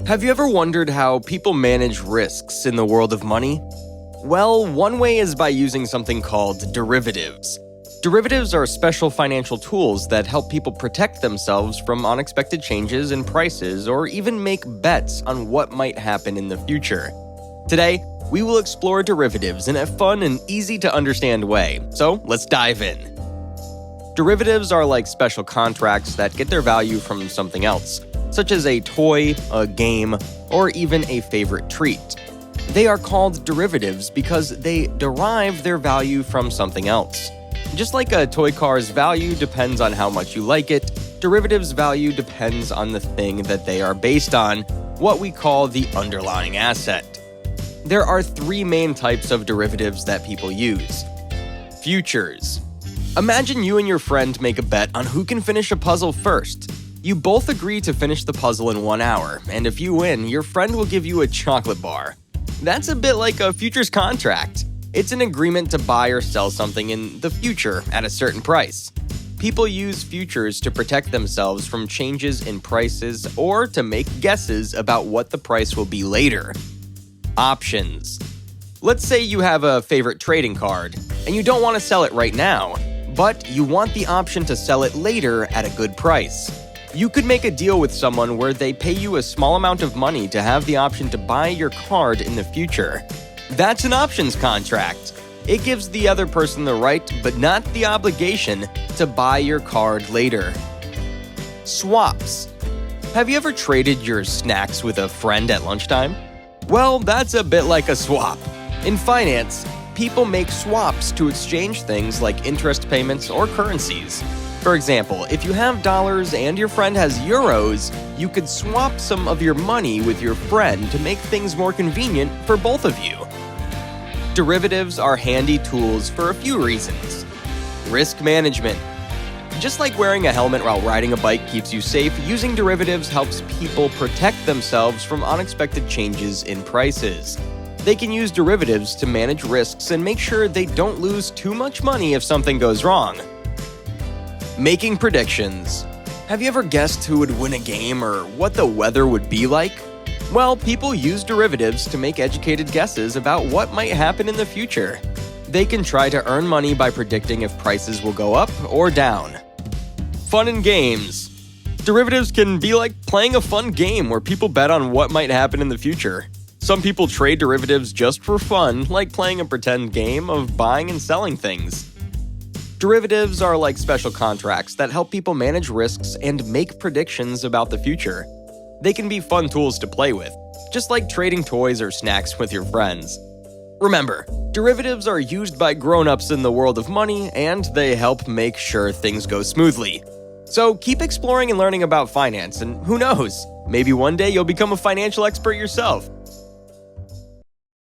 Have you ever wondered how people manage risks in the world of money? Well, one way is by using something called derivatives. Derivatives are special financial tools that help people protect themselves from unexpected changes in prices or even make bets on what might happen in the future. Today, we will explore derivatives in a fun and easy-to-understand way, so let's dive in. Derivatives are like special contracts that get their value from something else, such as a toy, a game, or even a favorite treat. They are called derivatives because they derive their value from something else. Just like a toy car's value depends on how much you like it, derivatives' value depends on the thing that they are based on, what we call the underlying asset. There are three main types of derivatives that people use. Futures. Imagine you and your friend make a bet on who can finish a puzzle first. You both agree to finish the puzzle in 1 hour, and if you win, your friend will give you a chocolate bar. That's a bit like a futures contract. It's an agreement to buy or sell something in the future at a certain price. People use futures to protect themselves from changes in prices or to make guesses about what the price will be later. Options. Let's say you have a favorite trading card, and you don't want to sell it right now, but you want the option to sell it later at a good price. You could make a deal with someone where they pay you a small amount of money to have the option to buy your card in the future. That's an options contract. It gives the other person the right, but not the obligation, to buy your card later. Swaps. Have you ever traded your snacks with a friend at lunchtime? Well, that's a bit like a swap. In finance, people make swaps to exchange things like interest payments or currencies. For example, if you have dollars and your friend has euros, you could swap some of your money with your friend to make things more convenient for both of you. Derivatives are handy tools for a few reasons. Risk management. Just like wearing a helmet while riding a bike keeps you safe, using derivatives helps people protect themselves from unexpected changes in prices. They can use derivatives to manage risks and make sure they don't lose too much money if something goes wrong. Making predictions. Have you ever guessed who would win a game or what the weather would be like? Well, people use derivatives to make educated guesses about what might happen in the future. They can try to earn money by predicting if prices will go up or down. Fun and games. Derivatives can be like playing a fun game where people bet on what might happen in the future. Some people trade derivatives just for fun, like playing a pretend game of buying and selling things. Derivatives are like special contracts that help people manage risks and make predictions about the future. They can be fun tools to play with, just like trading toys or snacks with your friends. Remember, derivatives are used by grown-ups in the world of money, and they help make sure things go smoothly. So keep exploring and learning about finance, and who knows, maybe one day you'll become a financial expert yourself.